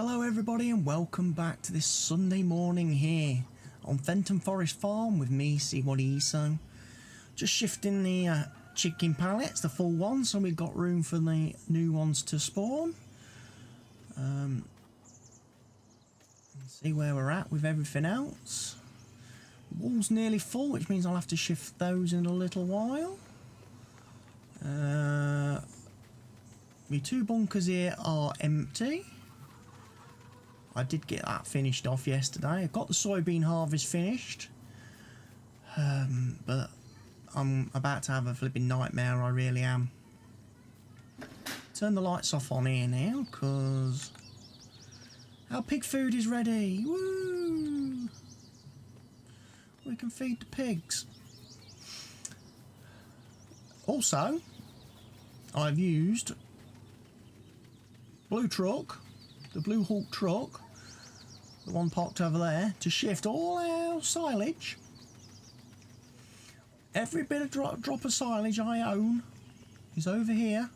Hello everybody and welcome back to this Sunday morning here on Fenton Forest Farm with me, CWATTYESO. Just shifting the chicken pallets, the full ones, so we've got room for the new ones to spawn. See where we're at with everything else. The wall's nearly full, which means I'll have to shift those in a little while. My two bunkers here are empty. I did get that finished off yesterday. I got the soybean harvest finished, but I'm about to have a flipping nightmare, I really am. Turn the lights off on here now, because our pig food is ready. Woo! We can feed the pigs. Also, I've used Blue Truck, the Blue Hawk truck, the one parked over there, to shift all our silage. Every bit of drop of silage I own is over here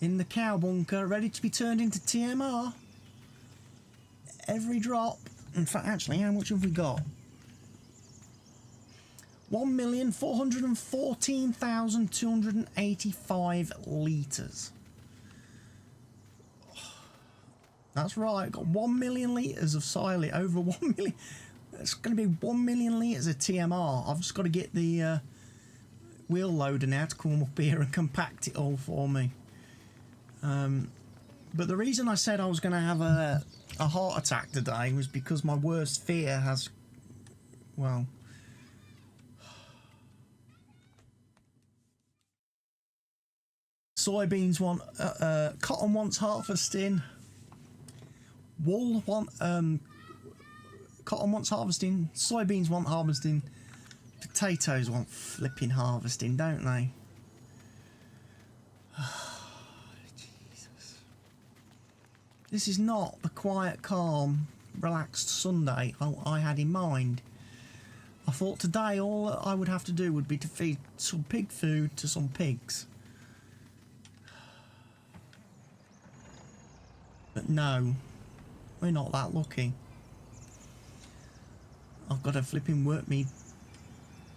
in the cow bunker, ready to be turned into TMR. Every drop. In fact, actually, how much have we got? 1,414,285 litres. That's right, got 1 million litres of silage, over 1 million. It's going to be 1 million litres of TMR. I've just got to get the wheel loader now to come up here and compact it all for me. But the reason I said I was going to have a heart attack today was because my worst fear has, well, soybeans want, cotton wants harvesting. Wool want, cotton wants harvesting, soybeans want harvesting, potatoes want flipping harvesting, don't they? Jesus. This is not the quiet, calm, relaxed Sunday I had in mind. I thought today all I would have to do would be to feed some pig food to some pigs. But no. We're not that lucky. I've got to flipping work me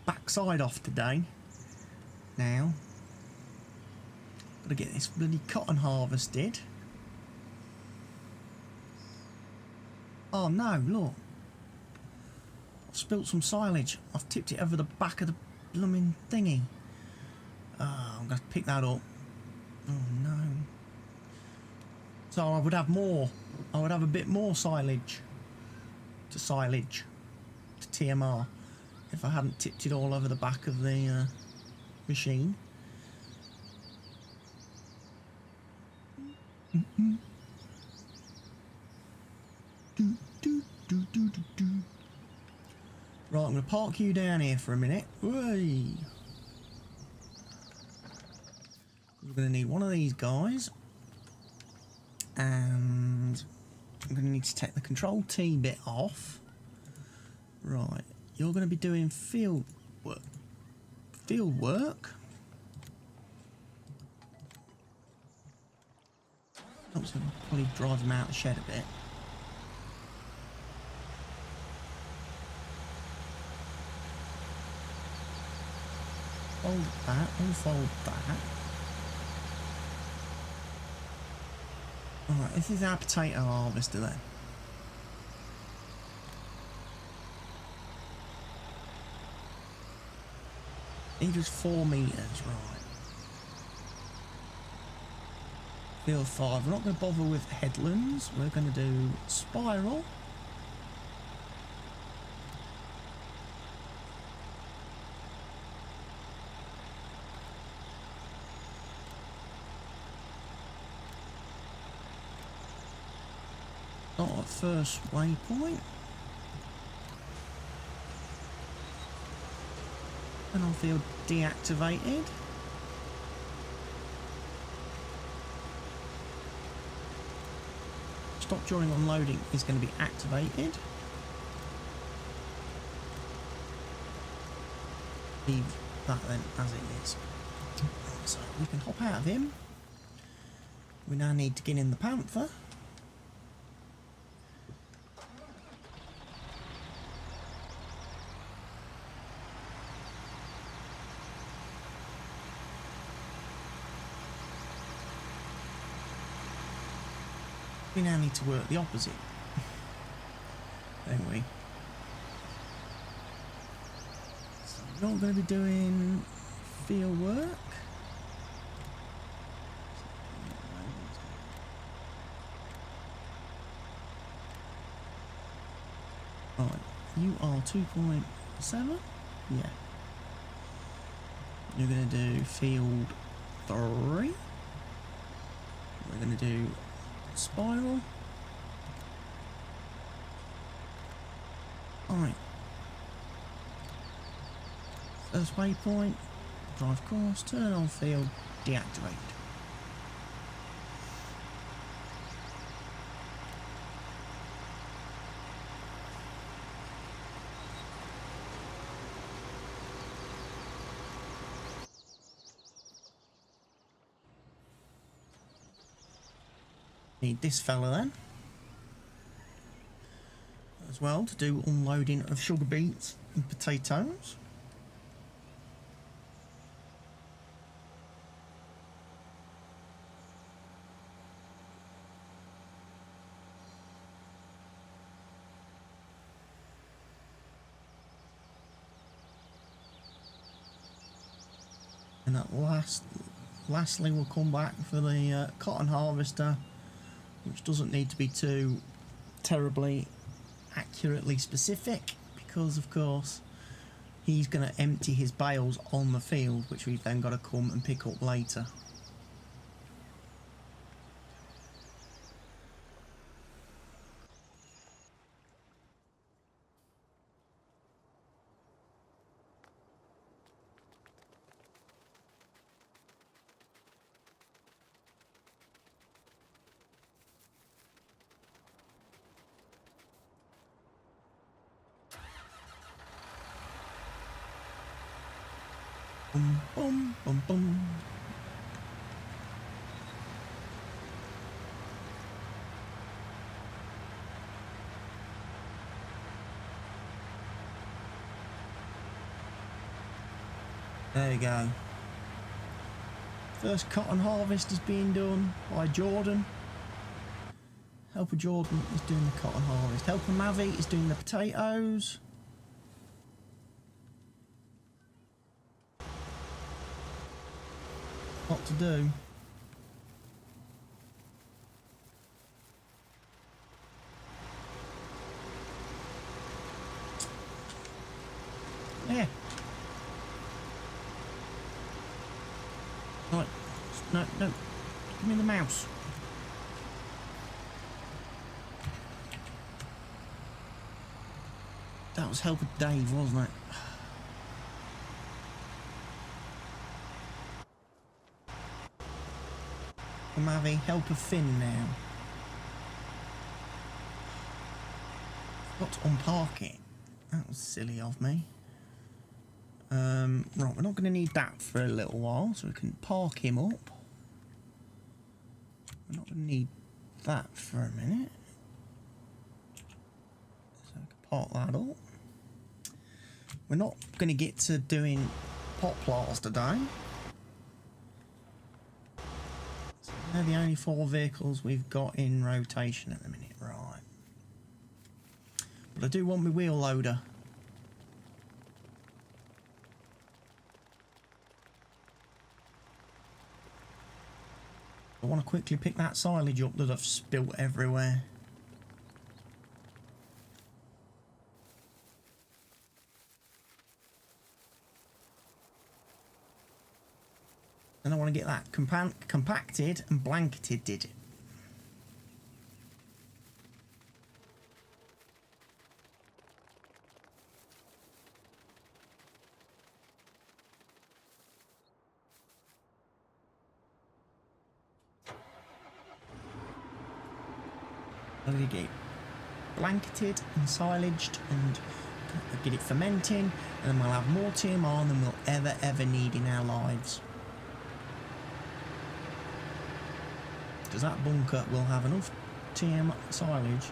backside off today. Now. Got to get this bloody cotton harvested. Oh no, look. I've spilt some silage. I've tipped it over the back of the blooming thingy. I'm going to pick that up. Oh no. So I would have more. I would have a bit more silage to TMR if I hadn't tipped it all over the back of the machine. Right, I'm going to park you down here for a minute. Whey! We're going to need one of these guys. And I'm going to need to take the Control T bit off. Right, you're going to be doing field work. Oh, so I'll probably drive him out of the shed a bit. Fold that, unfold that. Alright, this is our potato harvester then. He does 4 metres, right. Field 5. We're not going to bother with headlands. We're going to do spiral. Not at first waypoint. And I'll feel deactivated. Stop during unloading is going to be activated. Leave that then as it is. So we can hop out of him. We now need to get in the panther. We now need to work the opposite, don't we? So we're not going to be doing field work. Right, you are 2.7? Yeah. You're going to do field 3. We're going to do spiral. Alright. First waypoint, drive course, turn on field, deactivate. Need this fella then as well to do unloading of sugar beets and potatoes. And at lastly we'll come back for the cotton harvester, which doesn't need to be too terribly accurately specific, because of course he's going to empty his bales on the field, which we've then got to come and pick up later. Boom, boom, boom, boom. There you go. First cotton harvest is being done by Jordan. Helper Jordan is doing the cotton harvest. Helper Mavi is doing the potatoes. What to do? Yeah. Right. No, no. Give me the mouse. That was Helper Dave, wasn't it? Mavi, Helper Finn now. Got to unpark it. That was silly of me. Right, we're not going to need that for a little while, so we can park him up. We're not going to need that for a minute. So we can park that up. We're not going to get to doing poplars today. They're the only 4 vehicles we've got in rotation at the minute, right. But I do want my wheel loader. I want to quickly pick that silage up that I've spilt everywhere. And I want to get that compacted and blanketed, did it? I'm going to get it blanketed and silaged and get it fermenting, and then we'll have more TMR than we'll ever need in our lives. because that bunker will have enough TM silage.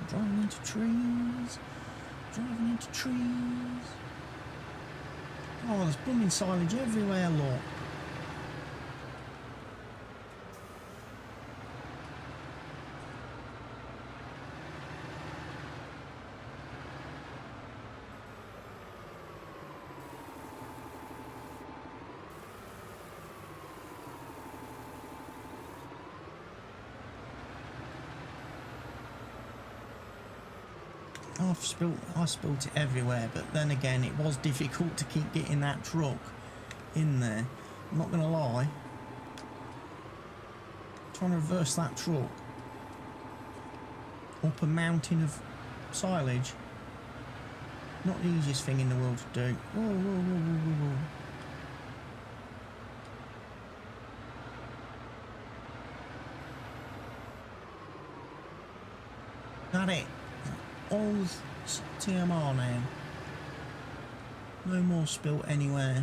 Driving into trees. Driving into trees. Oh, there's blooming silage everywhere, look. I spilt it everywhere, but then again it was difficult to keep getting that truck in there. I'm not gonna lie. Trying to reverse that truck up a mountain of silage. Not the easiest thing in the world to do. Whoa, whoa, whoa, whoa, whoa, whoa. Got it. All TMR now. No more spilt anywhere.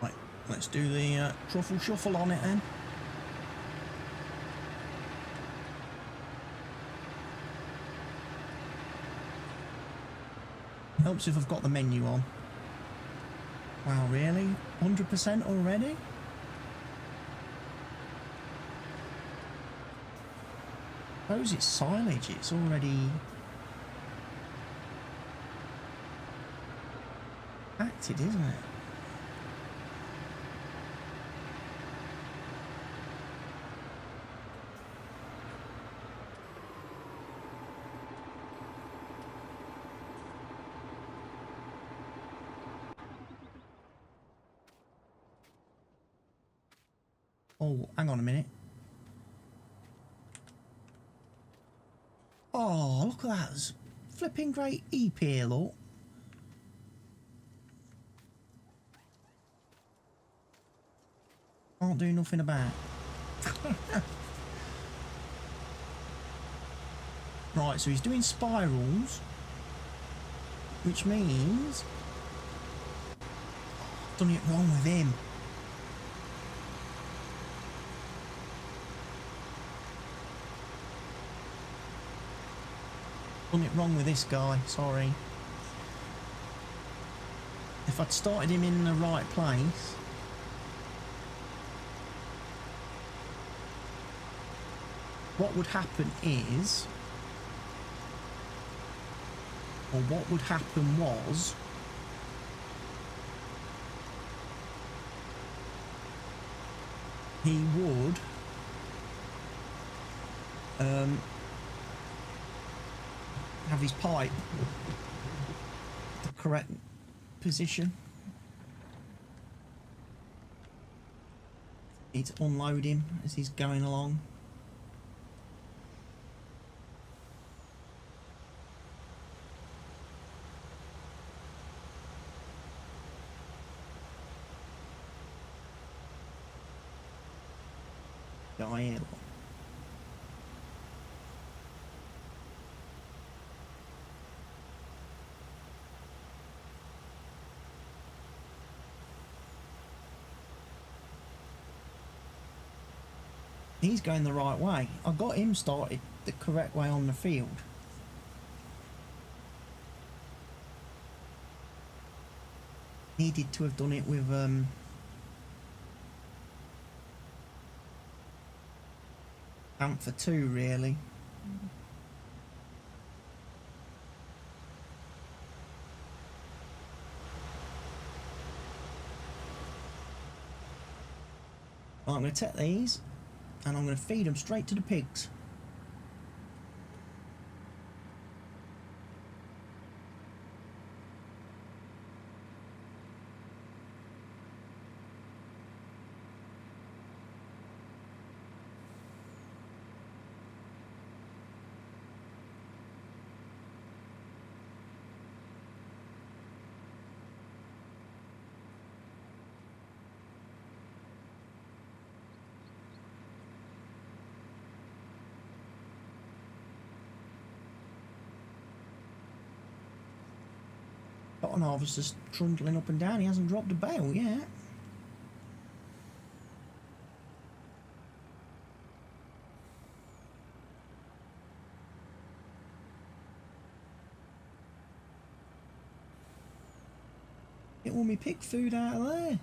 Right, let's do the truffle shuffle on it then. Helps if I've got the menu on. Wow, really? 100% already? Suppose it's silage, it's already acted, isn't it? Oh, hang on a minute. Oh, look at that. There's flipping great EP here, look. Can't do nothing about. Right, so he's doing spirals, which means I've done it wrong with him. Done it wrong with this guy, sorry. If I'd started him in the right place, what would happen is, or what would happen was, he would have his pipe the correct position. Need to unload him as he's going along. Guy here. He's going the right way. I got him started the correct way on the field. Needed to have done it with Panther 2 really. I'm going to take these and I'm going to feed them straight to the pigs. Cotton harvester's trundling up and down. He hasn't dropped a bale yet. Get all my pig food out of there.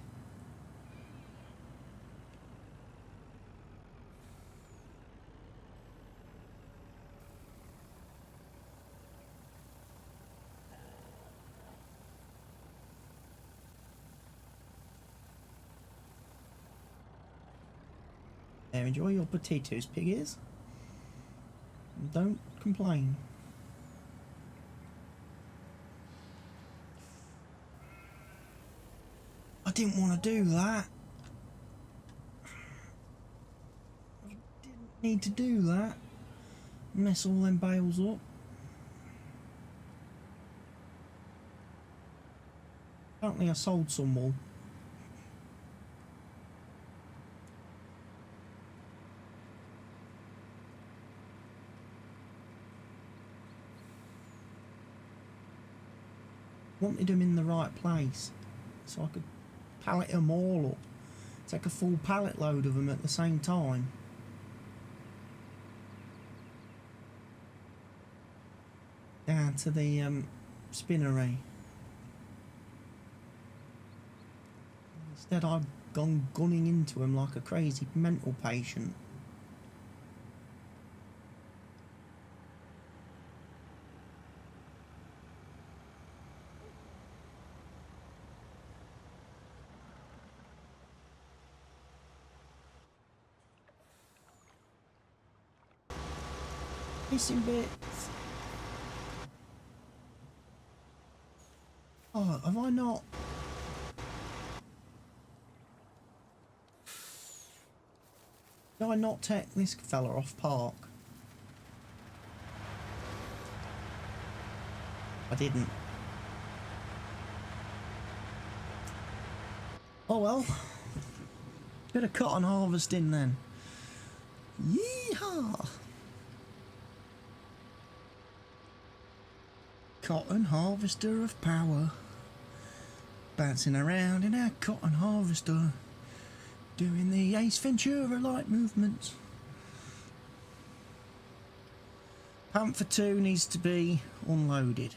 There, enjoy your potatoes, piggies. Don't complain. I didn't want to do that. I didn't need to do that. Mess all them bales up. Apparently I sold some wool. Wanted them in the right place so I could pallet them all up, take a full pallet load of them at the same time. Down to the spinnery. Instead I've gone gunning into them like a crazy mental patient. Missing bits. Oh, have I not? Did I not take this fella off park? I didn't. Oh well. Bit of cotton harvesting then. Yeehaw! Cotton harvester of power, bouncing around in our cotton harvester, doing the Ace Ventura like movements. Panther 2 needs to be unloaded.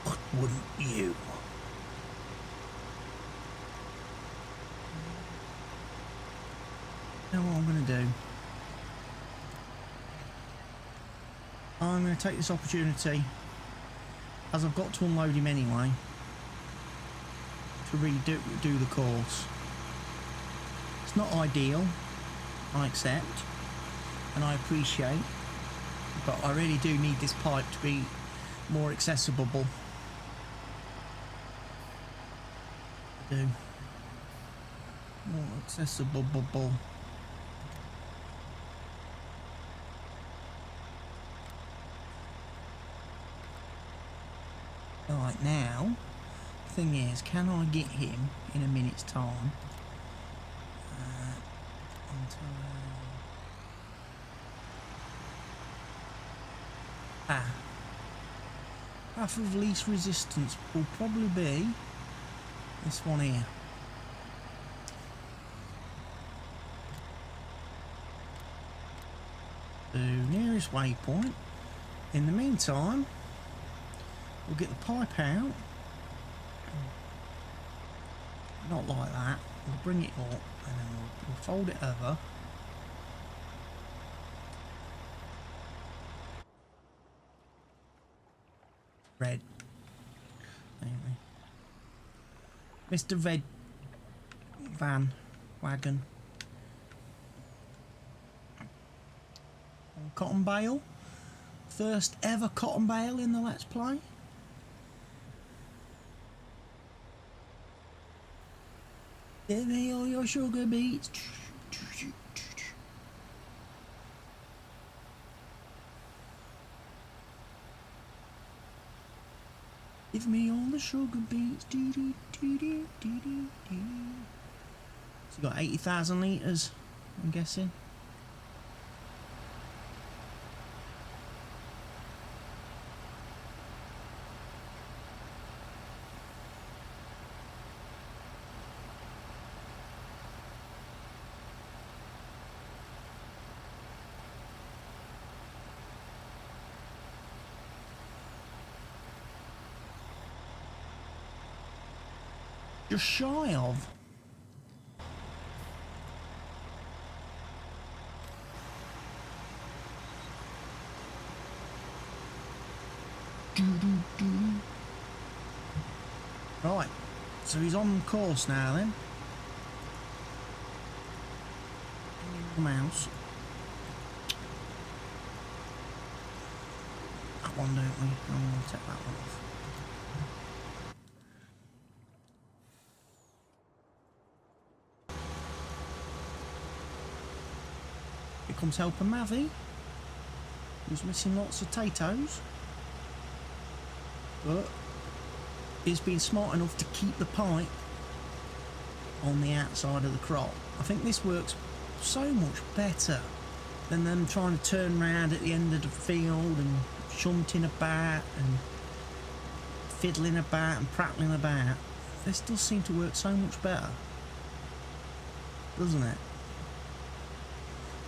What wouldn't you? Now what I'm going to do, I'm going to take this opportunity, as I've got to unload him anyway, to redo the course. It's not ideal, I accept, and I appreciate, but I really do need this pipe to be more accessible. I do. More accessible. Right now, the thing is, can I get him in a minute's time path of least resistance will probably be this one here. The nearest waypoint. In the meantime, we'll get the pipe out. Not like that. We'll bring it up and then we'll fold it over. Red. Anyway. Mr. Red Van Wagon. Cotton bale. First ever cotton bale in the Let's Play. Give me all your sugar beets. Give me all the sugar beets. So you got 80,000 litres, I'm guessing. Just shy of. Right, so he's on course now then. Mouse. That one, don't we? I'm going to take that one off. Here comes helper Mavi, who's missing lots of potatoes, but he's been smart enough to keep the pipe on the outside of the crop. I think this works so much better than them trying to turn round at the end of the field and shunting about and fiddling about and prattling about. This does seem to work so much better, doesn't it?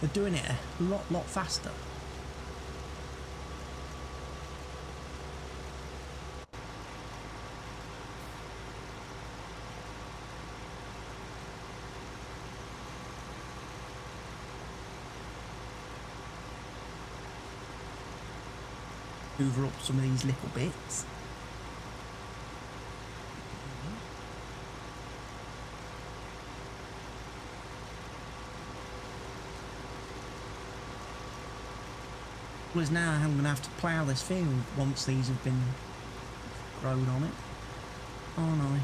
They're doing it a lot faster. Hoover up some of these little bits. Whereas now I'm going to have to plough this field once these have been grown on it. Oh no.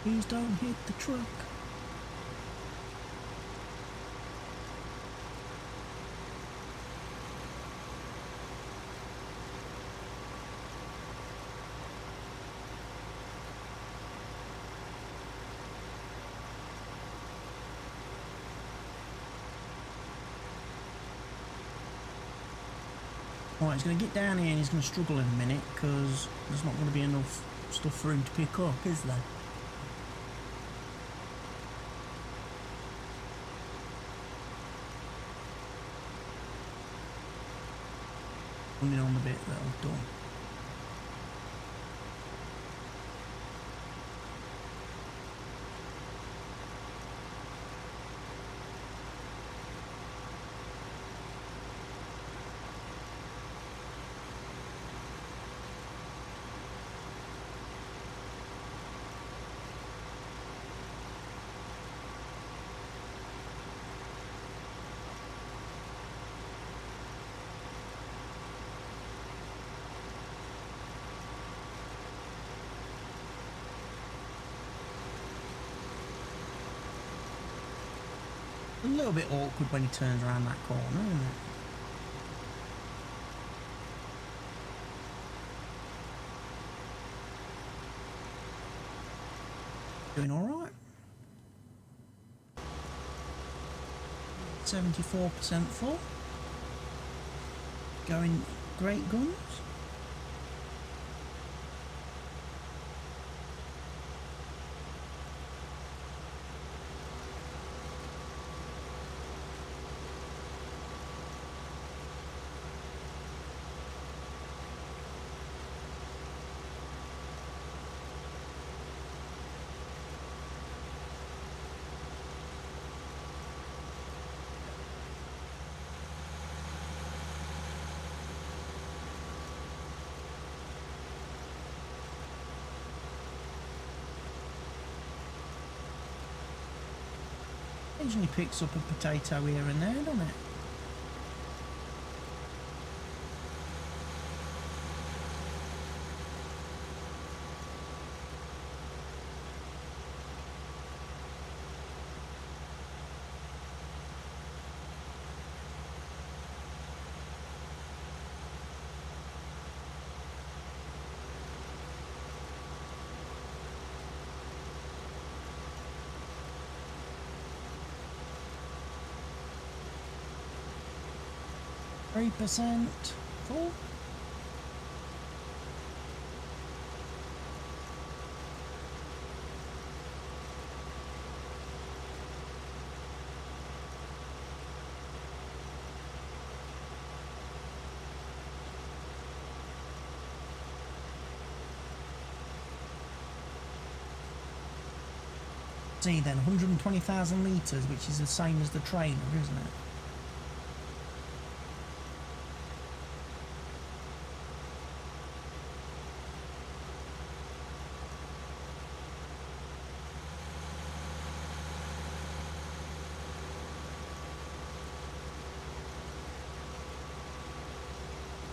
Please don't hit the truck. Right, he's going to get down here and he's going to struggle in a minute because there's not going to be enough stuff for him to pick up, is there? Only on the bit that I've done. A little bit awkward when he turns around that corner, isn't it? Doing alright. 74% full. Going great guns. Occasionally picks up a potato here and there, doesn't it? %, full. See then, 120,000 litres, which is the same as the trailer, isn't it?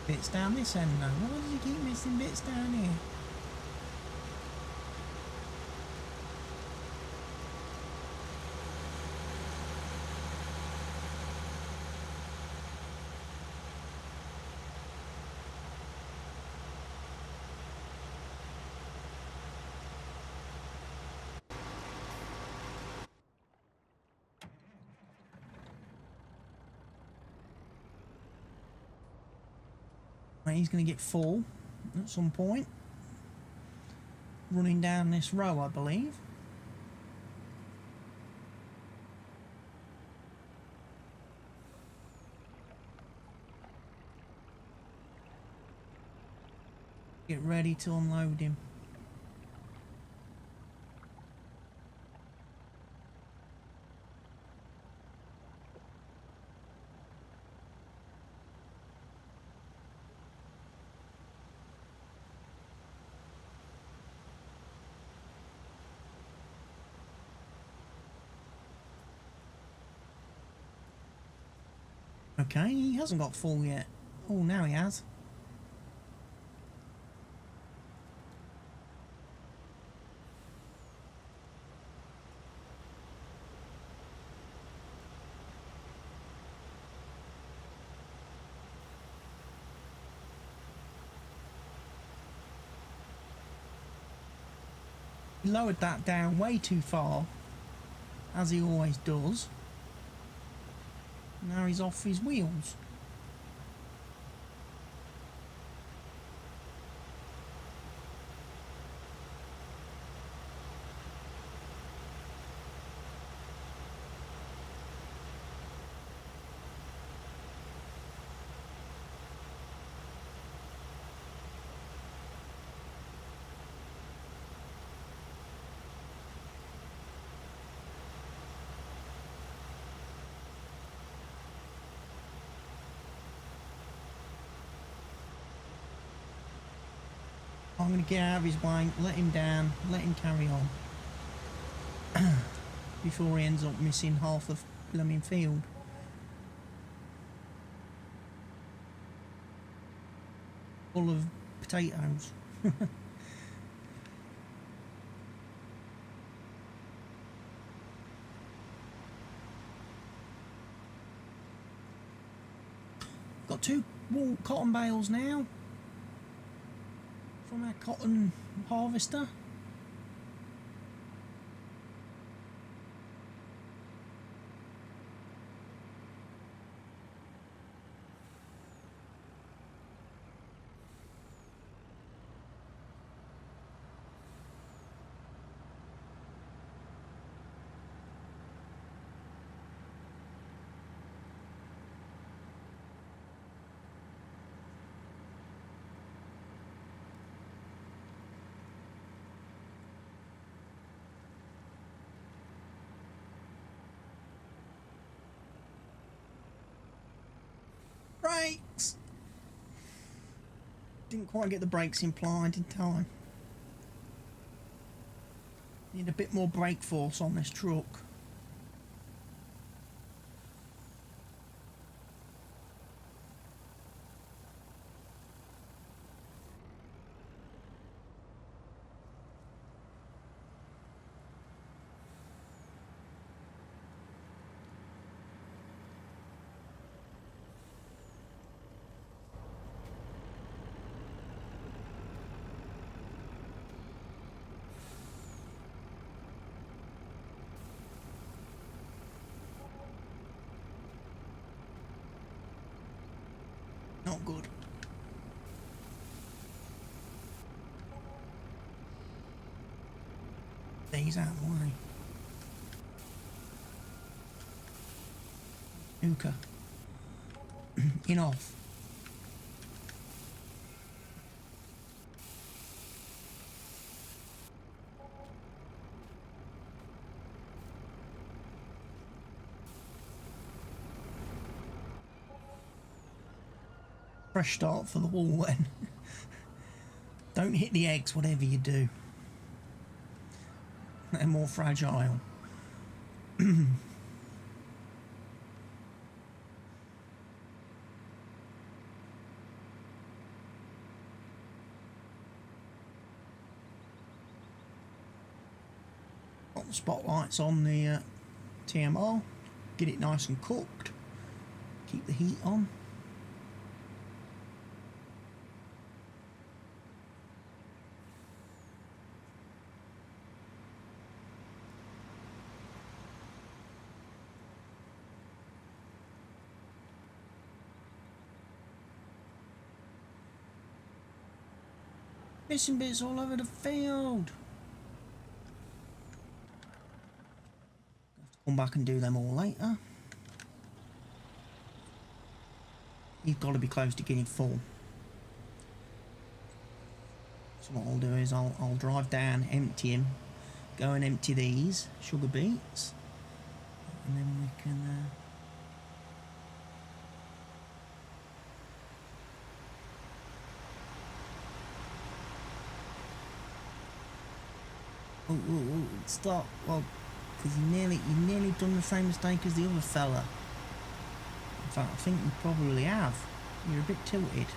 Bits down this end though. Why does he keep missing bits down here? He's going to get full at some point. Running down this row, I believe. Get ready to unload him. Okay, he hasn't got full yet. Oh, now he has. He lowered that down way too far, as he always does. Now he's off his wheels. I'm going to get out of his way, let him down, let him carry on. Before he ends up missing half the blooming field. Full of potatoes. Got 2 cotton bales now. From our cotton harvester. brakes! Didn't quite get the brakes implied in time. Need a bit more brake force on this truck. Not good. These out of the way. Snooker. In off. Fresh start for the wall then. Don't hit the eggs, whatever you do. They're more fragile. Got the spotlights on the TMR. Get it nice and cooked. Keep the heat on. Missing bits all over the field. Have to come back and do them all later. You've got to be close to getting full. So what I'll do is I'll drive down, empty him, go and empty these sugar beets, and then we can. Oh, stop. Well, because you nearly done the same mistake as the other fella. In fact, I think you probably have. You're a bit tilted.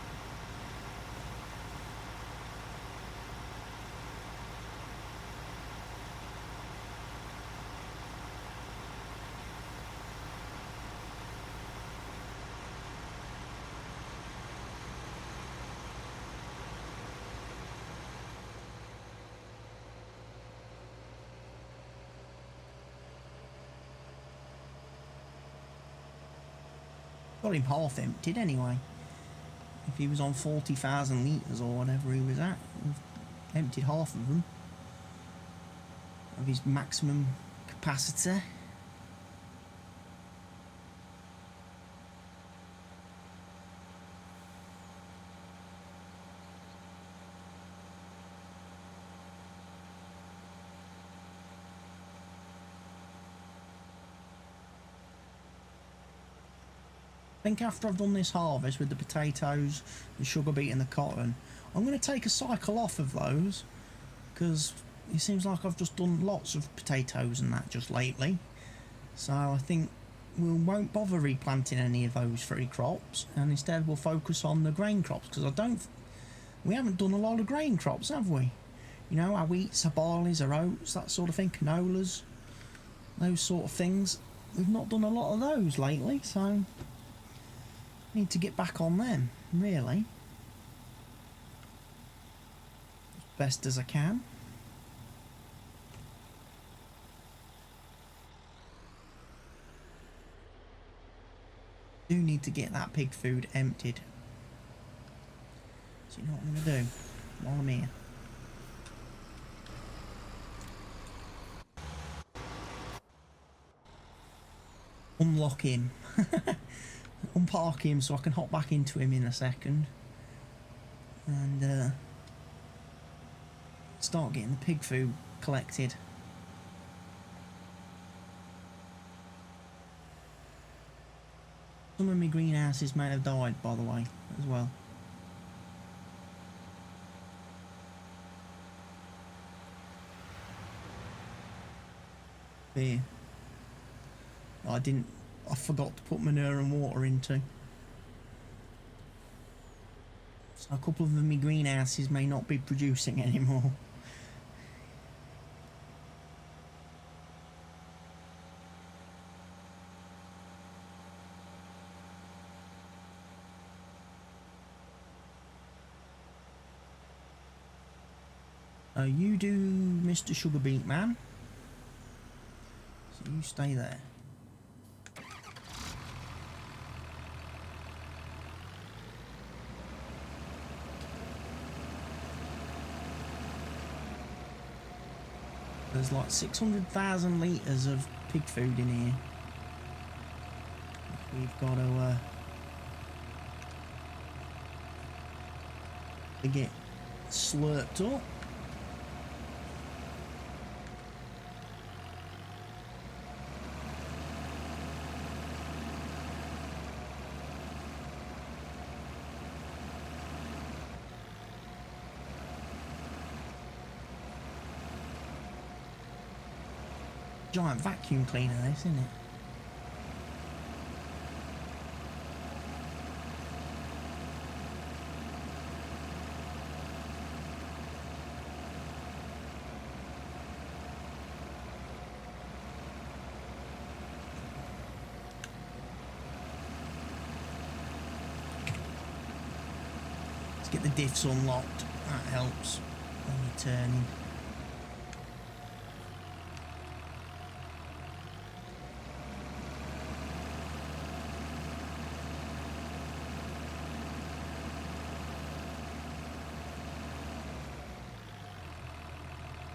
Got him half emptied anyway. If he was on 40,000 litres or whatever he was at, we've emptied half of them of his maximum capacity. I think after I've done this harvest with the potatoes, the sugar beet and the cotton, I'm going to take a cycle off of those because it seems like I've just done lots of potatoes and that just lately. So I think we won't bother replanting any of those three crops and instead we'll focus on the grain crops because we haven't done a lot of grain crops, have we? You know, our wheats, our barleys, our oats, that sort of thing, canolas, those sort of things. We've not done a lot of those lately, so need to get back on them, really. As best as I can. Do need to get that pig food emptied. So you know what I'm going to do while I'm here? Unlock him. Unpark him so I can hop back into him in a second and start getting the pig food collected. Some of my greenhouses may have died, by the way, as well. There. I forgot to put manure and water into. So a couple of my greenhouses may not be producing anymore. You do, Mr. Sugar Beet Man. So you stay there. There's like 600,000 litres of pig food in here. We've got to get slurped up. Giant vacuum cleaner, this, isn't it? Let's get the diffs unlocked. That helps when you're turning.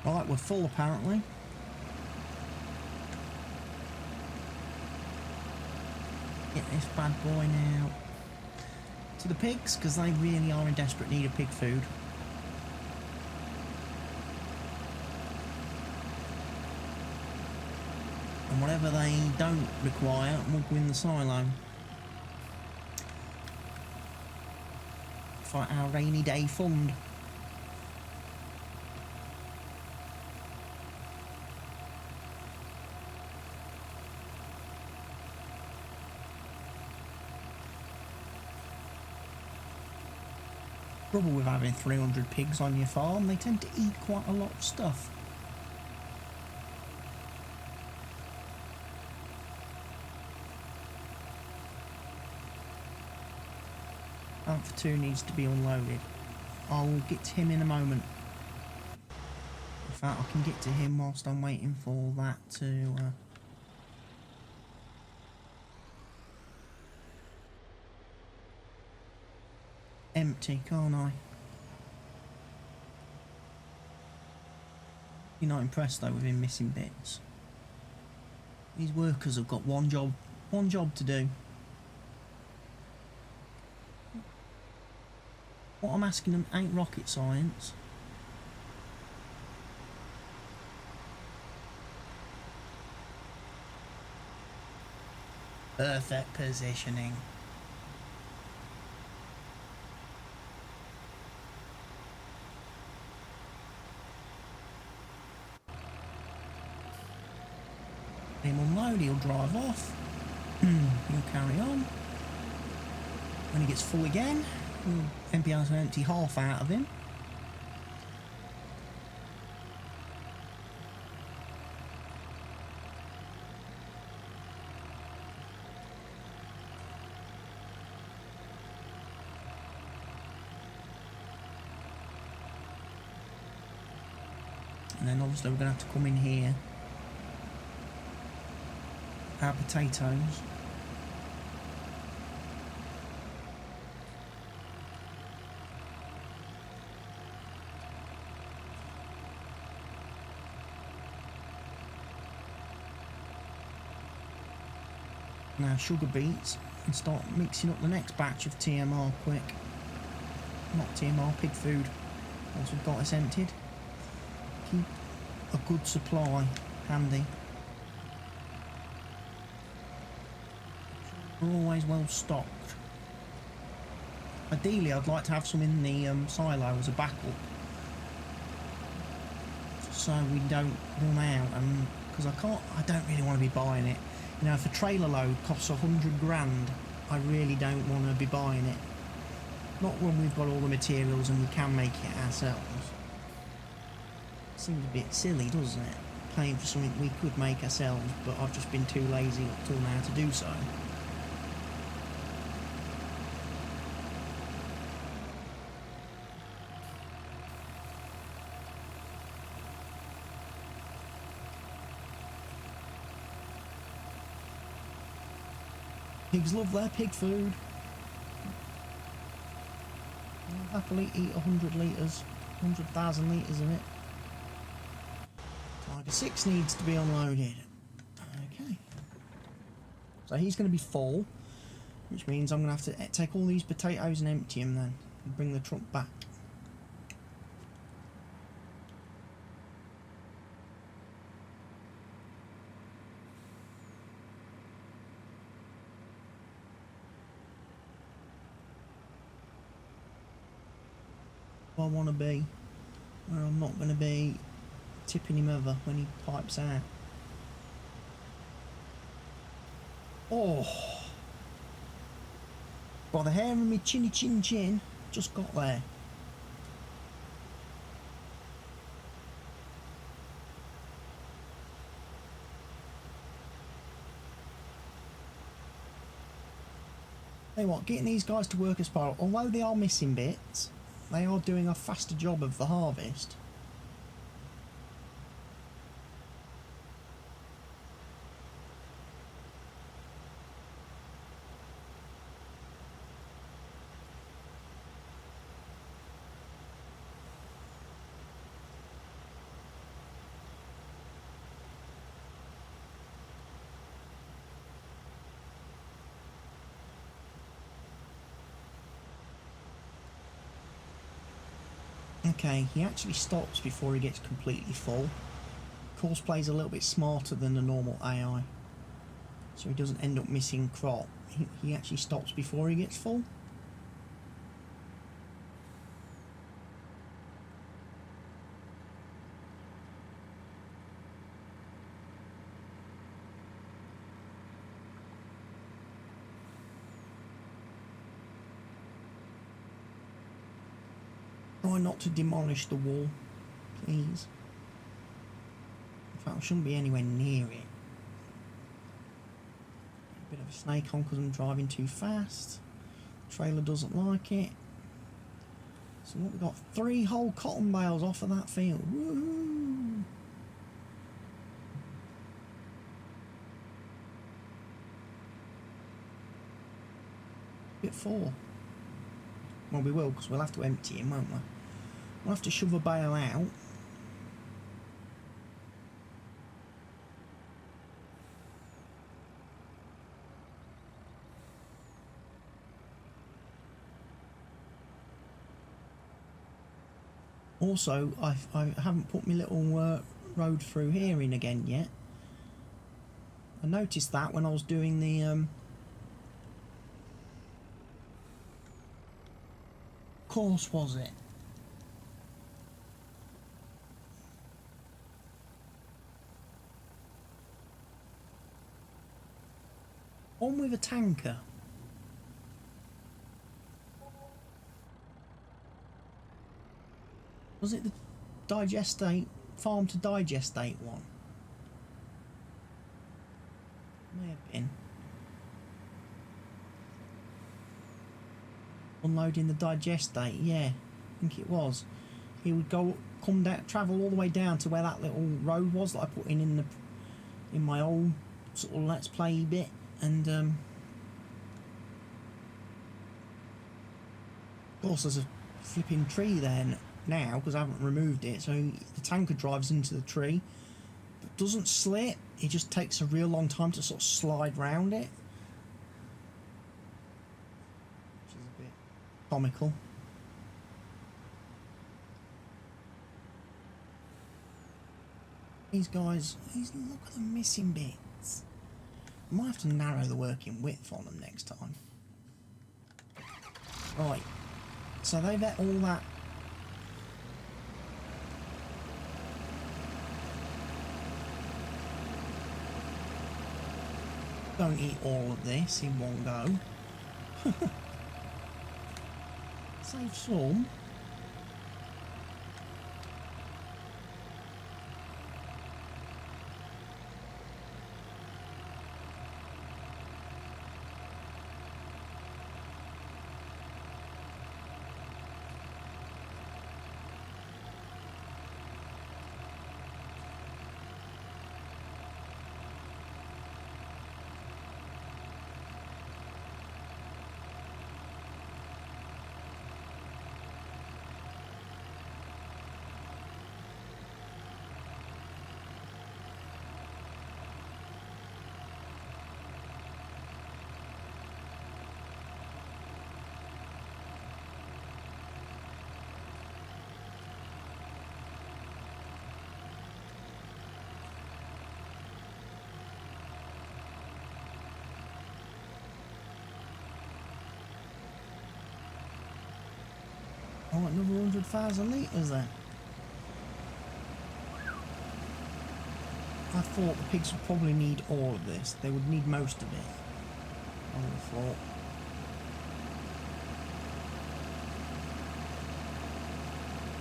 Right, we're full apparently. Get this bad boy now to the pigs, because they really are in desperate need of pig food. And whatever they don't require will go in the silo. For our rainy day fund. Trouble with having 300 pigs on your farm, they tend to eat quite a lot of stuff. Alpha 2 needs to be unloaded. I'll get to him in a moment. In fact, I can get to him whilst I'm waiting for that to... empty, can't I? You're not impressed though with him missing bits. These workers have got one job to do. What I'm asking them ain't rocket science. Perfect positioning. Him unload, he'll drive off. He'll carry on. When he gets full again, we'll then be able to empty half out of him. And then obviously we're going to have to come in here. Our potatoes. Now sugar beets, and start mixing up the next batch of TMR quick. Not TMR, pig food. Once we've got this emptied. Keep a good supply handy. They're always well stocked. Ideally, I'd like to have some in the silo as a backup, so we don't run out. And because I don't really want to be buying it. You know, if a trailer load costs 100 grand, I really don't want to be buying it. Not when we've got all the materials and we can make it ourselves. Seems a bit silly, doesn't it? Paying for something we could make ourselves, but I've just been too lazy up till now to do so. Pigs love their pig food. They'll happily eat 100 litres, 100,000 litres of it. Tiger 6 needs to be unloaded. Okay. So he's going to be full, which means I'm going to have to take all these potatoes and empty them then, and bring the truck back. I want to be where I'm not going to be tipping him over when he pipes out. Oh, by the hair of me chinny chin chin, just got there. Tell you what, getting these guys to work as part, although they are missing bits, they are doing a faster job of the harvest. Okay, he actually stops before he gets completely full. Course plays a little bit smarter than the normal AI, so he doesn't end up missing crop. He actually stops before he gets full. Try not to demolish the wall, please. In fact, I shouldn't be anywhere near it. A bit of a snake on because I'm driving too fast. The trailer doesn't like it. So what, we've got 3 whole cotton bales off of that field. Woohoo! Bit 4. Well, we will, because we'll have to empty him, won't we? We'll have to shove a bale out. Also, I haven't put my little road through here in again yet. I noticed that when I was doing the course, was it? On with a tanker. Was it the digestate, farm to digestate one? May have been. Unloading the digestate, yeah, I think it was. He would come down, travel all the way down to where that little road was that I put in my old sort of Let's Play bit, and of course there's a flipping tree there now because I haven't removed it, so the tanker drives into the tree but doesn't slip. It just takes a real long time to sort of slide round it, which is a bit comical. These guys, look at the missing bits. I might have to narrow the working width on them next time. Right, so they've ate all that. Don't eat all of this in one go. Save some. Oh, another 100,000 litres then. I thought the pigs would probably need all of this. They would need most of it. I would have thought.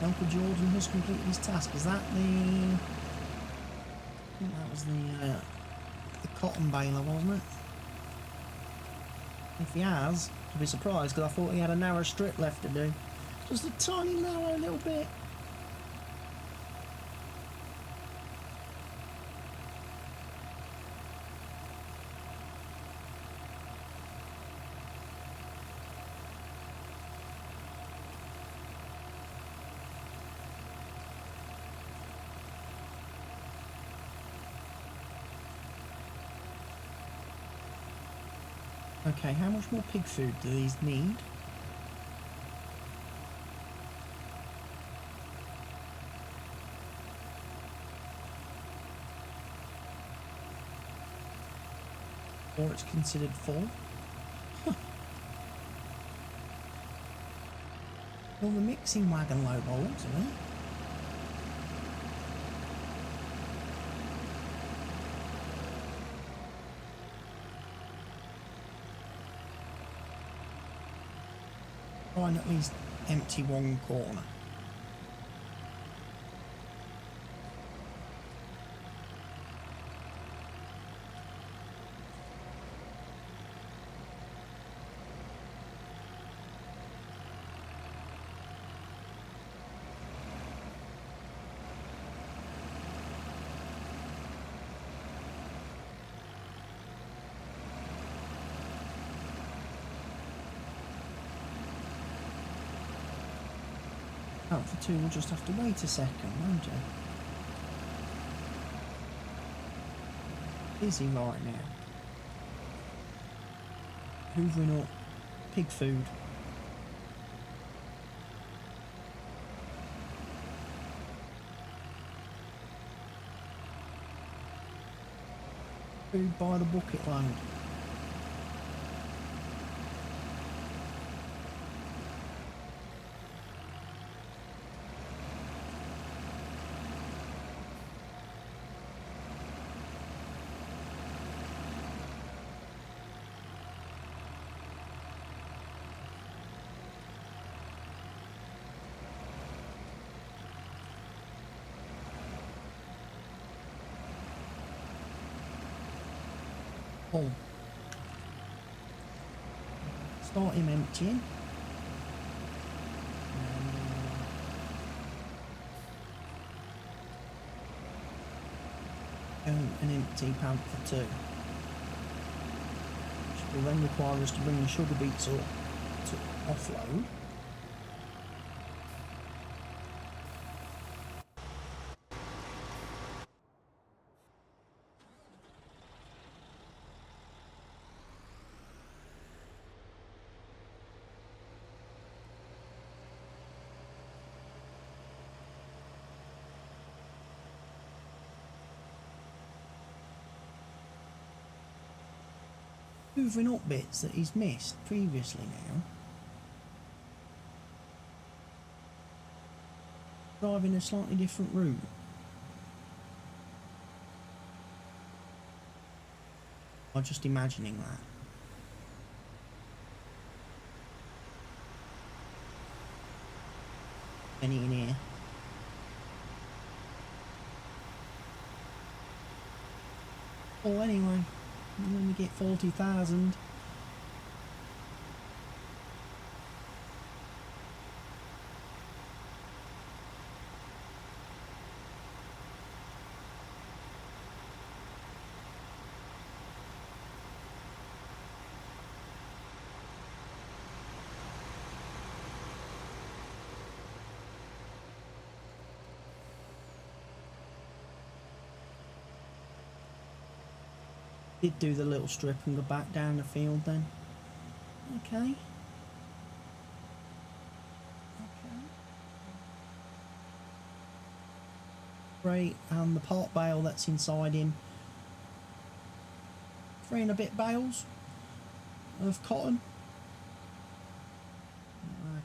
Uncle Jordan has completed his task. Is that the... I think that was the cotton baler, wasn't it? If he has, I'll be surprised because I thought he had a narrow strip left to do. Just a tiny narrow little bit. Okay, how much more pig food do these need? Or it's considered full. Well, the mixing wagon load holds, isn't it? Try and at least empty one corner. Out for two, we'll just have to wait a second, won't you? Busy right now. Hoovering up pig food. Food by the bucket load. Oh. Start him emptying. An empty pant for two. Which will then require us to bring the sugar beets up to offload. hoovering up bits that he's missed previously now. Driving a slightly different route. I'm just imagining that. Any in here? Oh, anyway, when we get 40,000. Did do the little strip and go back down the field then. Okay. Great, and the part bale that's inside him. 3 and a bit bales of cotton.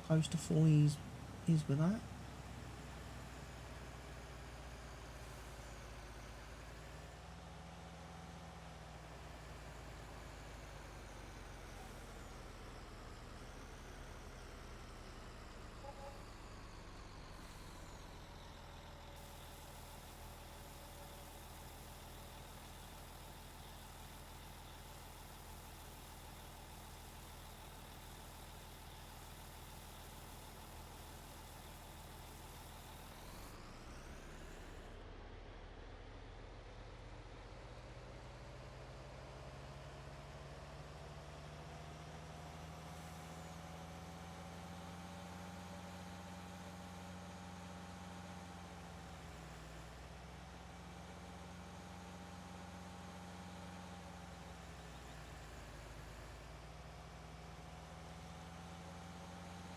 Close to full is with that.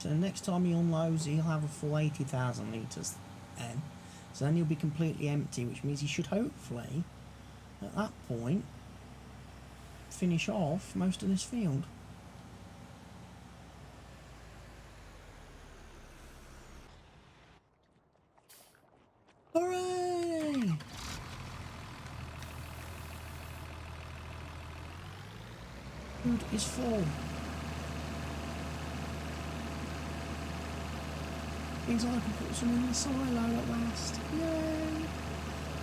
So next time he unloads, he'll have a full 80,000 litres then. So then he'll be completely empty, which means he should hopefully, at that point, finish off most of this field. Hooray! Food is full. Means I can put some in the silo at last. Yay!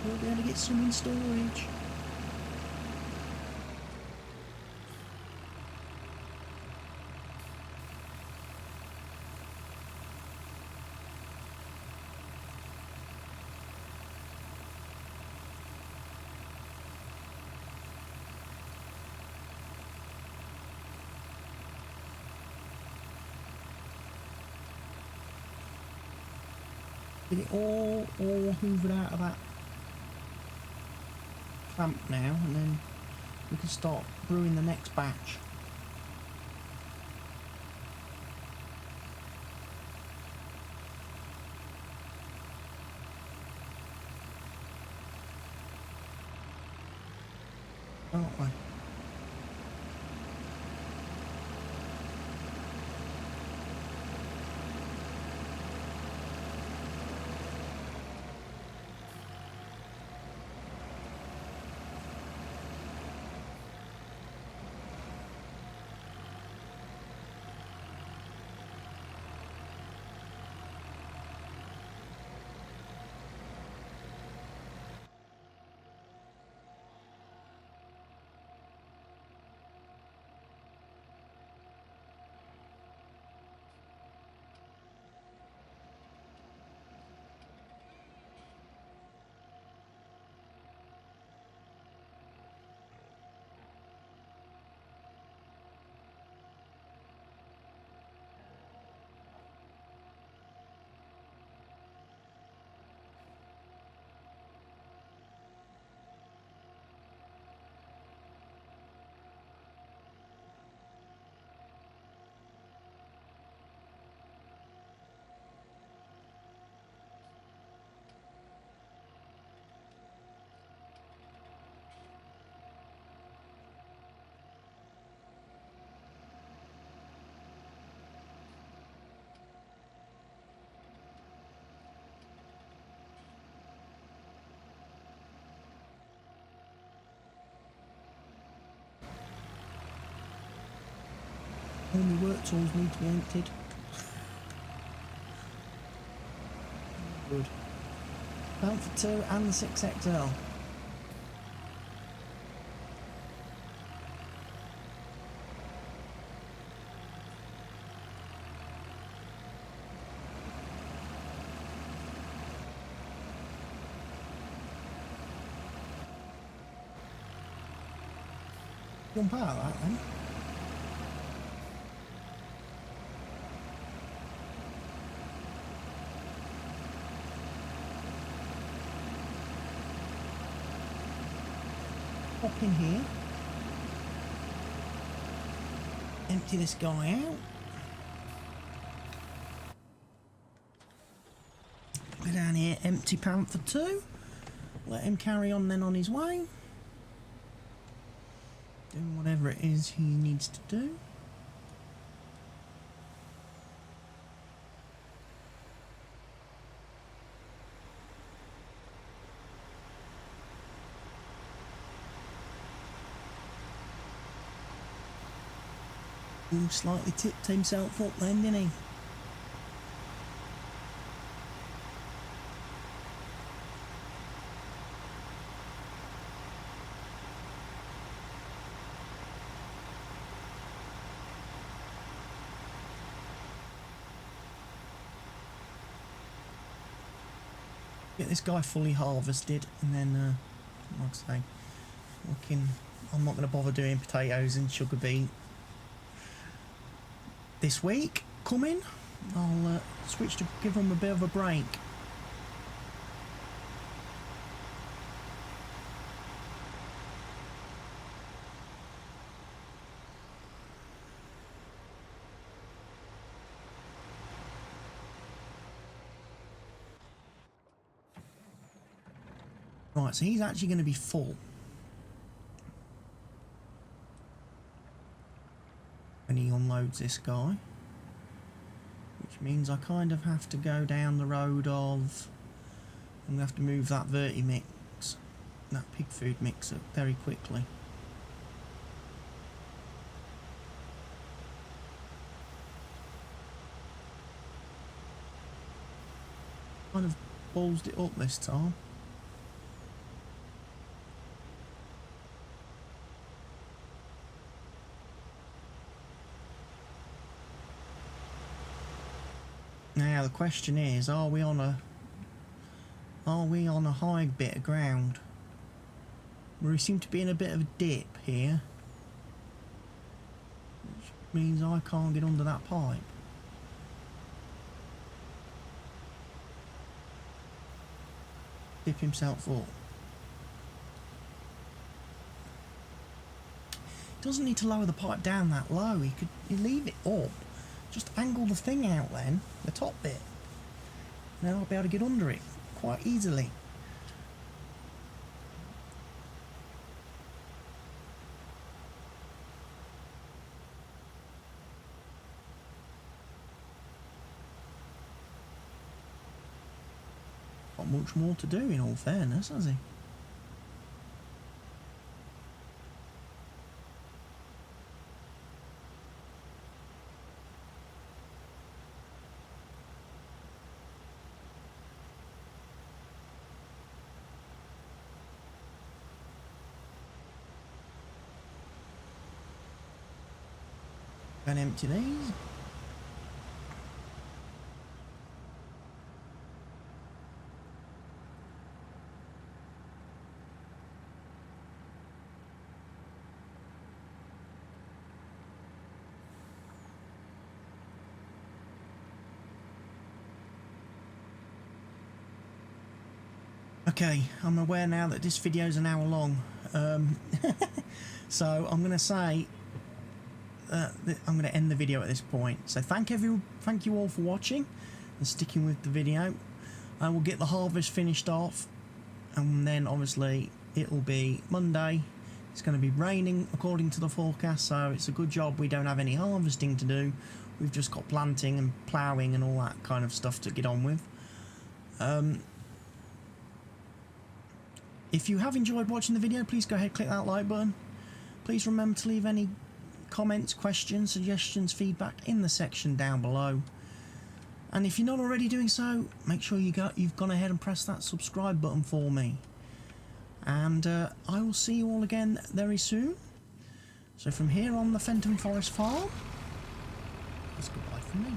We'll be able to get some in storage. Get it all hoovered out of that clamp now, and then we can start brewing the next batch. Aren't we? All my work tools need to be emptied. Good. Panther 2 and the 6XL. Jump out of that then. Hop in here. Empty this guy out. Go down here, empty Panther 2. Let him carry on then on his way. Doing whatever it is he needs to do. Ooh, slightly tipped himself up then, didn't he? Get this guy fully harvested, and then, like I say, I'm not going to bother doing potatoes and sugar beet this week. Coming, I'll switch to give them a bit of a break. Right, so he's actually going to be full when he unloads this guy, which means I kind of have to go down the road of I'm going to have to move that Verti mix, that pig food mix up very quickly. Kind of ballsed it up this time. Now the question is, are we on a high bit of ground? We seem to be in a bit of a dip here, which means I can't get under that pipe. Dip himself up. He doesn't need to lower the pipe down that low. He could leave it up. Just angle the thing out then, the top bit. Then I'll be able to get under it quite easily. Not much more to do in all fairness, has he? And empty these. Okay, I'm aware now that this video is an hour long, so I'm going to say I'm going to end the video at this point. So thank you all for watching and sticking with the video. I will get the harvest finished off, and then obviously it will be Monday. It's going to be raining according to the forecast, so it's a good job we don't have any harvesting to do. We've just got planting and ploughing and all that kind of stuff to get on with. If you have enjoyed watching the video, please go ahead, click that like button. Please remember to leave any comments, questions, suggestions, feedback in the section down below. And if you're not already doing so, make sure you've gone ahead and pressed that subscribe button for me. And I will see you all again very soon. So from here on the Fenton Forest Farm, it's goodbye from me.